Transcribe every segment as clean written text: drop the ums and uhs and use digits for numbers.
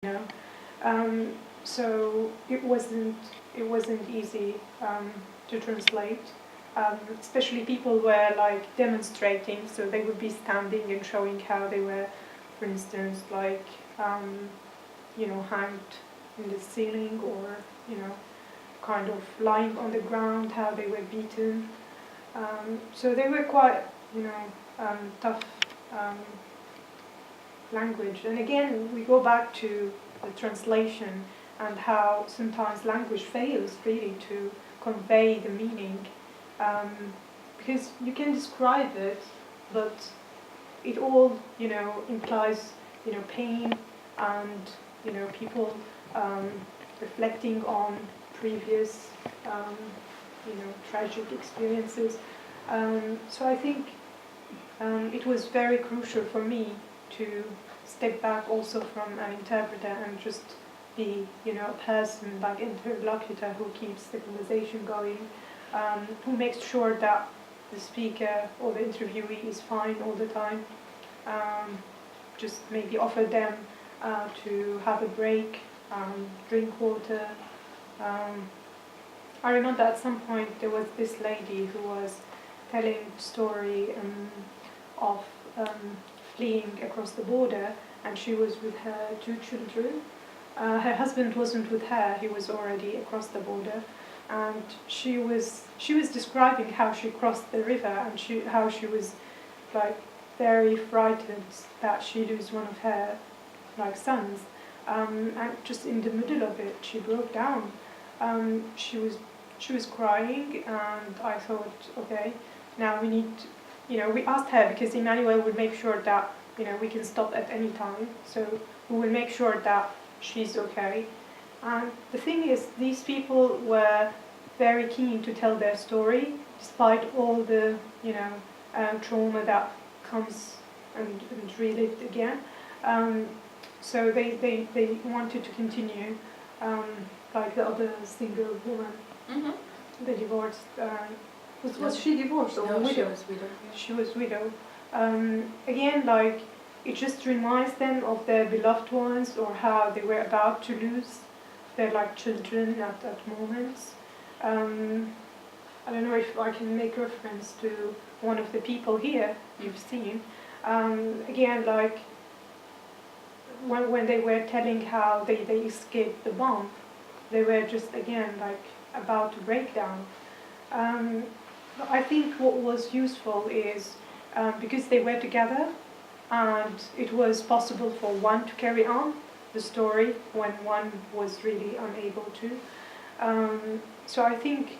you know. So it wasn't easy to translate. Especially people were like demonstrating, so they would be standing and showing how they were, for instance, like hanged in the ceiling, or kind of lying on the ground, how they were beaten. So they were quite tough language. And again, we go back to the translation and how sometimes language fails really to convey the meaning, because you can describe it, but it all implies pain, and people reflecting on previous tragic experiences. So I think it was very crucial for me to step back also from an interpreter and just be a person, like interlocutor, who keeps the conversation going, who makes sure that the speaker or the interviewee is fine all the time. Just maybe offer them to have a break, drink water. I remember at some point there was this lady who was telling the story of fleeing across the border, and she was with her 2 children. Her husband wasn't with her; he was already across the border, and she was describing how she crossed the river, and how she was like very frightened that she lose one of her sons, and just in the middle of it she broke down. She was crying, and I thought, okay, now we need to, we asked her, because Emanuelle would make sure that we can stop at any time, so we will make sure that she's okay. And the thing is, these people were very keen to tell their story, despite all the trauma that comes and relived again. So they wanted to continue, like the other single woman, the divorced. Was she divorced or widow? She was widowed. She was widowed. Again, like, it just reminds them of their beloved ones, or how they were about to lose their children at that moment. I don't know if I can make reference to one of the people here you've seen. Again, like when they were telling how they escaped the bomb, they were just again like about to break down. I think what was useful is because they were together, and it was possible for one to carry on the story when one was really unable to. So I think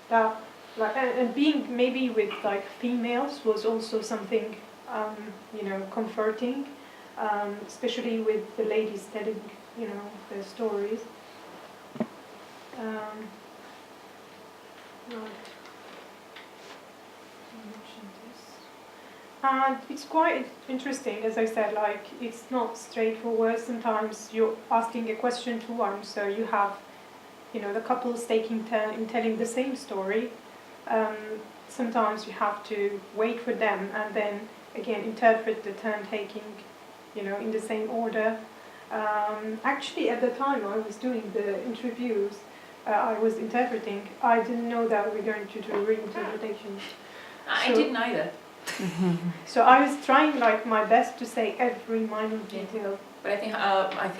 that, and being maybe with females was also something comforting, especially with the ladies telling their stories. Right. And it's quite interesting, as I said, it's not straightforward. Sometimes you're asking a question to one, so you have, the couples taking turn in telling the same story. Sometimes you have to wait for them and then again interpret the turn taking, in the same order. Actually, at the time I was doing the interviews, I was interpreting. I didn't know that we were going to do reinterpretations. I didn't either. So I was trying my best to say every minor detail. But I think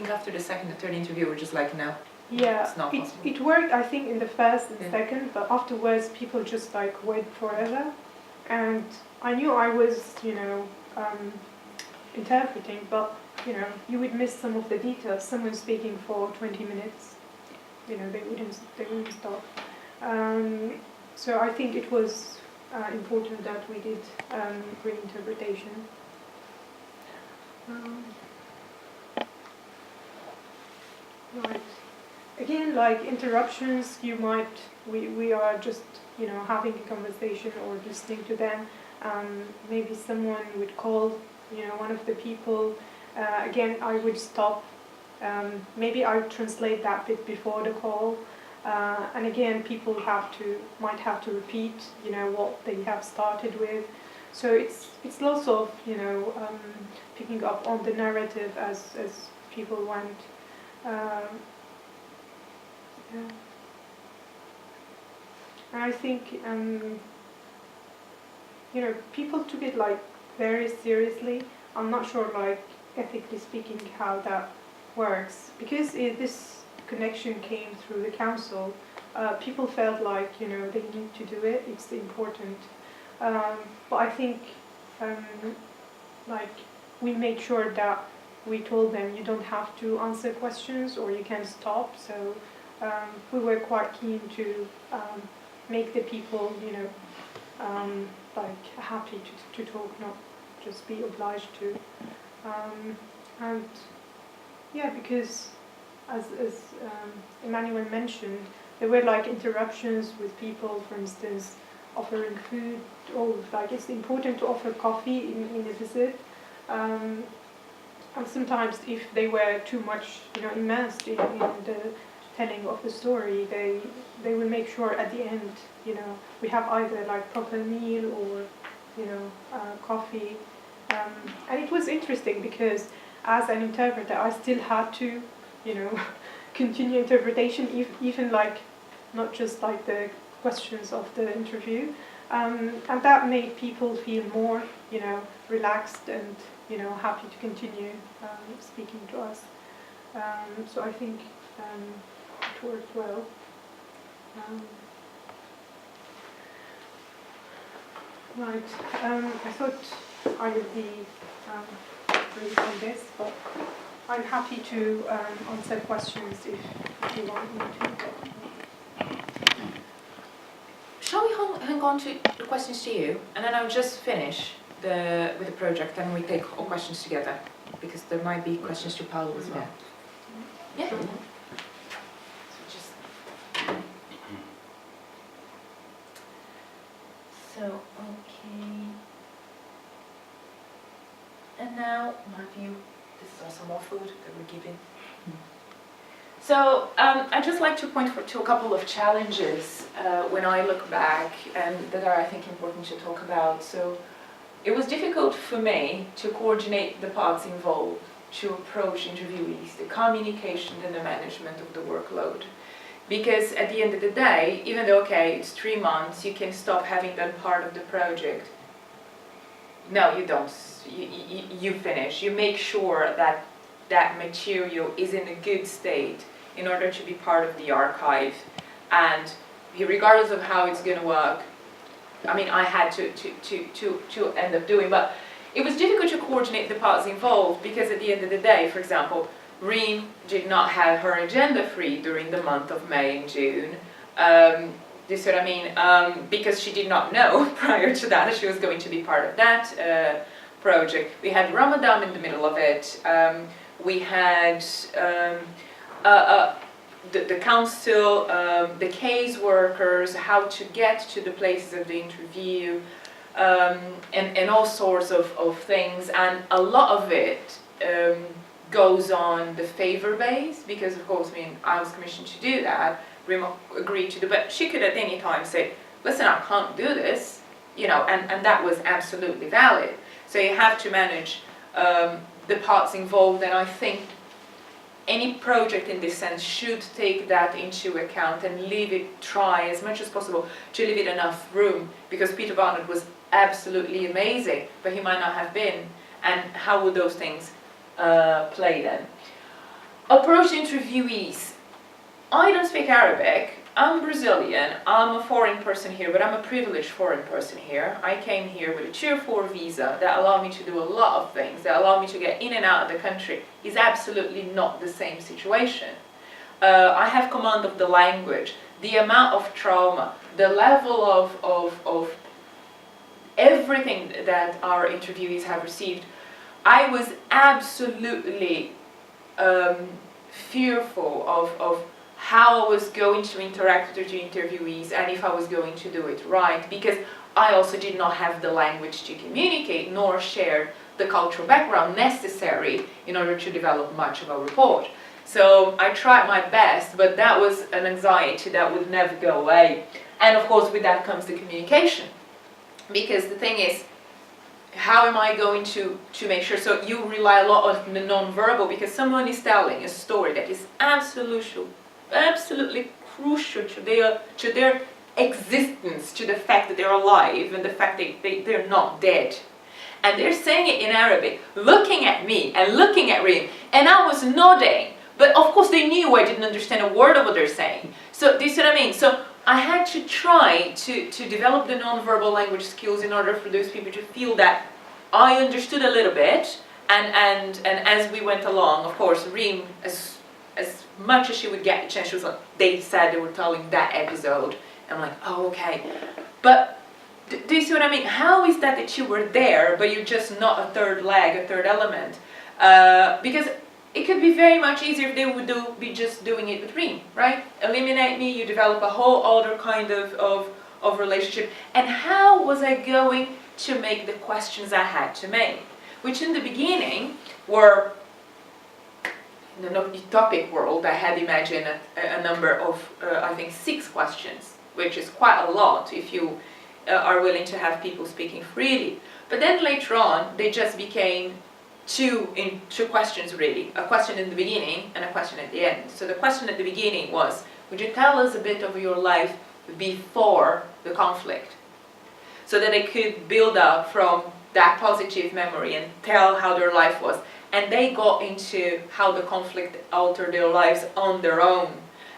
after the second or third interview, we're just like, no. Yeah, it's not possible. It worked, I think, in the first and second, but afterwards people just wait forever. And I knew I was, interpreting, but you would miss some of the details. Someone speaking for 20 minutes, they wouldn't stop. So I think it was important that we did reinterpretation. Right. Again, interruptions, we are just, having a conversation or listening to them. Maybe someone would call, one of the people. Again, I would stop. Maybe I would translate that bit before the call. And again, people might have to repeat, what they have started with. So it's lots of, picking up on the narrative as people went. Yeah. And I think, people took it like very seriously. I'm not sure, like, ethically speaking, how that works, because this connection came through the council. People felt like, they need to do it. It's important. But I think, like, we made sure that we told them you don't have to answer questions or you can stop. So we were quite keen to make the people, like, happy to talk, not just be obliged to. And yeah, because as Emanuelle mentioned, there were like interruptions with people, for instance, offering food, or like it's important to offer coffee in a visit. And sometimes if they were too much, immersed in the telling of the story, they will make sure at the end, we have either like proper meal or, coffee. And it was interesting because as an interpreter, I still had to, continue interpretation, even like not just like the questions of the interview, and that made people feel more, relaxed and, happy to continue speaking to us. So I think it worked well. Right. I thought I would be brief on this, but I'm happy to answer questions if you want me to. Shall we hang on to the questions to you, and then I'll just finish with the project, and we take all questions together, because there might be questions to Paolo as well. Yeah. So just. So okay. And now, Matthew, this is also more food that we're giving. So I'd just like to point to a couple of challenges when I look back, and that are, I think, important to talk about. So it was difficult for me to coordinate the parts involved, to approach interviewees, the communication and the management of the workload. Because at the end of the day, even though, okay, it's 3 months, you can stop having done part of the project. No, you don't. You finish. You make sure that that material is in a good state in order to be part of the archive. And regardless of how it's going to work, I mean, I had to end up doing, but it was difficult to coordinate the parts involved, because at the end of the day, for example, Reem did not have her agenda free during the month of May and June. Do you see what I mean? Because she did not know prior to that she was going to be part of that project. We had Ramadan in the middle of it. We had the council, the case workers, how to get to the places of the interview, and all sorts of things. And a lot of it goes on the favor base, because of course, I mean, I was commissioned to do that. Reem agreed to do, but she could at any time say, listen, I can't do this, and that was absolutely valid. So you have to manage the parts involved, and I think any project in this sense should take that into account and try as much as possible to leave it enough room, because Peter Barnett was absolutely amazing, but he might not have been, and how would those things play then? Approach interviewees. I don't speak Arabic. I'm Brazilian. I'm a foreign person here, but I'm a privileged foreign person here. I came here with a Tier 4 visa that allowed me to do a lot of things, that allowed me to get in and out of the country. It's absolutely not the same situation. I have command of the language, the amount of trauma, the level of everything that our interviewees have received. I was absolutely fearful of how I was going to interact with the interviewees and if I was going to do it right, because I also did not have the language to communicate nor share the cultural background necessary in order to develop much of a report. So I tried my best, but that was an anxiety that would never go away. And of course with that comes the communication, because the thing is, how am I going to make sure? So you rely a lot on the non-verbal, because someone is telling a story that is absolutely crucial to their existence, to the fact that they're alive and the fact that they're not dead. And they're saying it in Arabic, looking at me and looking at Reem, and I was nodding. But of course they knew I didn't understand a word of what they're saying. So do you see what I mean? So I had to try to develop the non-verbal language skills in order for those people to feel that I understood a little bit. And as we went along, of course, Reem, as much as she would get a chance, she was like, they said they were telling that episode. I'm like, oh, okay. But do you see what I mean? How is that you were there, but you're just not a third leg, a third element? Because it could be very much easier if they would be just doing it with Reem, right? Eliminate me, you develop a whole other kind of relationship. And how was I going to make the questions I had to make? Which in the beginning were, in the utopic world, I had imagined a number of, I think, 6 questions, which is quite a lot if you are willing to have people speaking freely. But then later on, they just became two questions really. A question in the beginning and a question at the end. So the question at the beginning was, would you tell us a bit of your life before the conflict? So that they could build up from that positive memory and tell how their life was. And they got into how the conflict altered their lives on their own.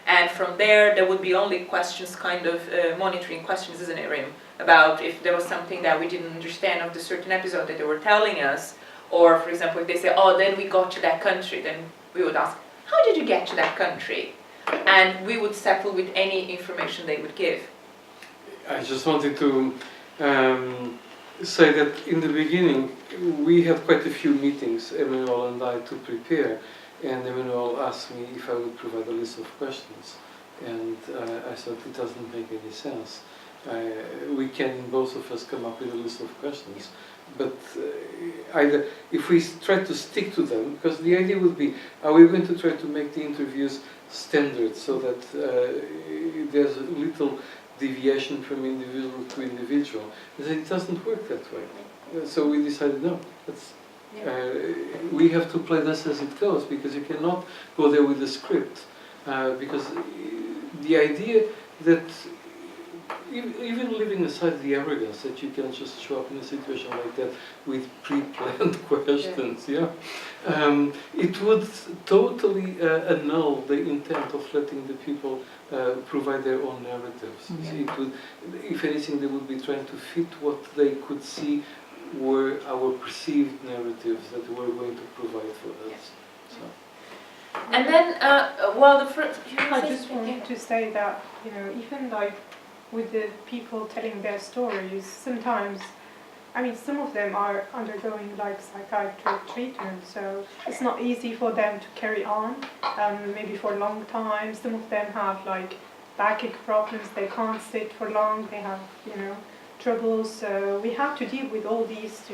And from there would be only questions, kind of monitoring questions, isn't it, Reem? About if there was something that we didn't understand of the certain episode that they were telling us. Or, for example, if they say, oh, then we got to that country, then we would ask, how did you get to that country? And we would settle with any information they would give. I just wanted to say that in the beginning, we had quite a few meetings, Emanuelle and I, to prepare. And Emanuelle asked me if I would provide a list of questions. And I thought it doesn't make any sense. We can, both of us, come up with a list of questions. But either if we try to stick to them, because the idea would be, are we going to try to make the interviews standard so that there's little deviation from individual to individual? It doesn't work that way. So we decided, no, we have to play this as it goes, because you cannot go there with a script. Because the idea that, even leaving aside the arrogance that you can just show up in a situation like that with pre-planned questions, it would totally annul the intent of letting the people provide their own narratives. It would, if anything, they would be trying to fit what they could see were our perceived narratives that they were going to provide for us. So. And then, well, the first... I just wanted to say that, even like with the people telling their stories, sometimes, some of them are undergoing like psychiatric treatment, so it's not easy for them to carry on, maybe for a long time. Some of them have like backache problems, they can't sit for long, they have, troubles, so we have to deal with all these,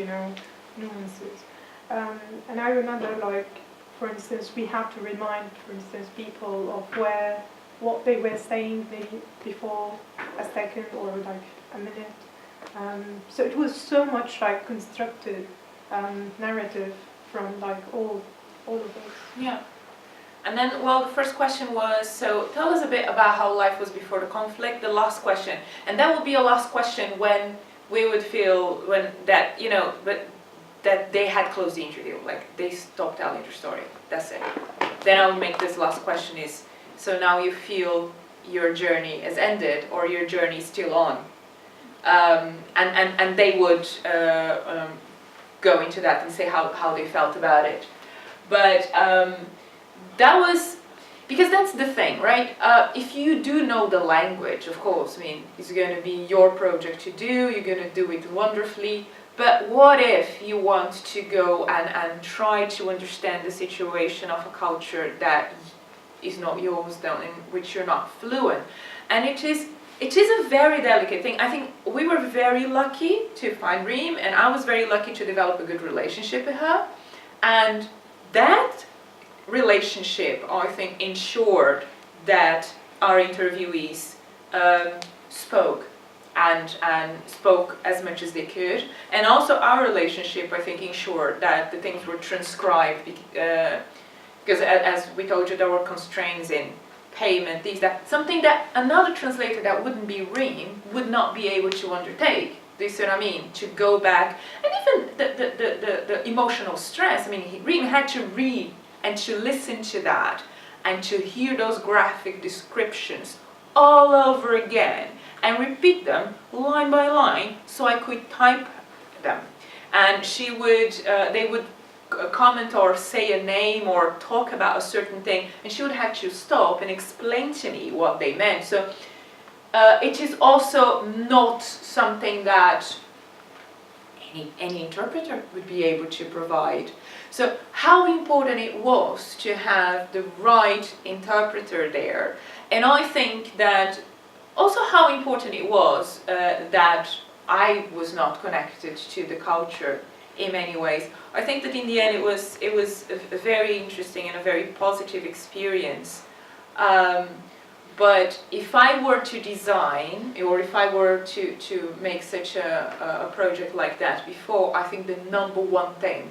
nuances. And I remember, like, for instance, we have to remind, for instance, people of what they were saying maybe before a second or like a minute. So it was so much like constructed narrative from like all of us. Yeah. And then, well, the first question was, so tell us a bit about how life was before the conflict, the last question. And that would be a last question when we would feel, that they had closed the interview, like they stopped telling their story, that's it. Then I would make this last question is, so now you feel your journey has ended or your journey is still on. And they would go into that and say how they felt about it. But that was, because that's the thing, right? If you do know the language, of course, it's going to be your project to do, you're going to do it wonderfully. But what if you want to go and try to understand the situation of a culture that is not yours, in which you're not fluent? And it is a very delicate thing. I think we were very lucky to find Reem, and I was very lucky to develop a good relationship with her. And that relationship, I think, ensured that our interviewees spoke and spoke as much as they could. And also our relationship, I think, ensured that the things were transcribed, because as we told you, there were constraints in payment, these, that, something that another translator that wouldn't be Reem would not be able to undertake. Do you see what I mean? To go back, and even the emotional stress. I mean, Reem had to read and to listen to that and to hear those graphic descriptions all over again and repeat them line by line so I could type them. And she would, they would comment or say a name or talk about a certain thing, and she would have to stop and explain to me what they meant. So it is also not something that any interpreter would be able to provide. So how important it was to have the right interpreter there. And I think that also how important it was that I was not connected to the culture in many ways. I think that in the end it was a very interesting and a very positive experience. But if I were to design, or if I were to make such a project like that before, I think the number one thing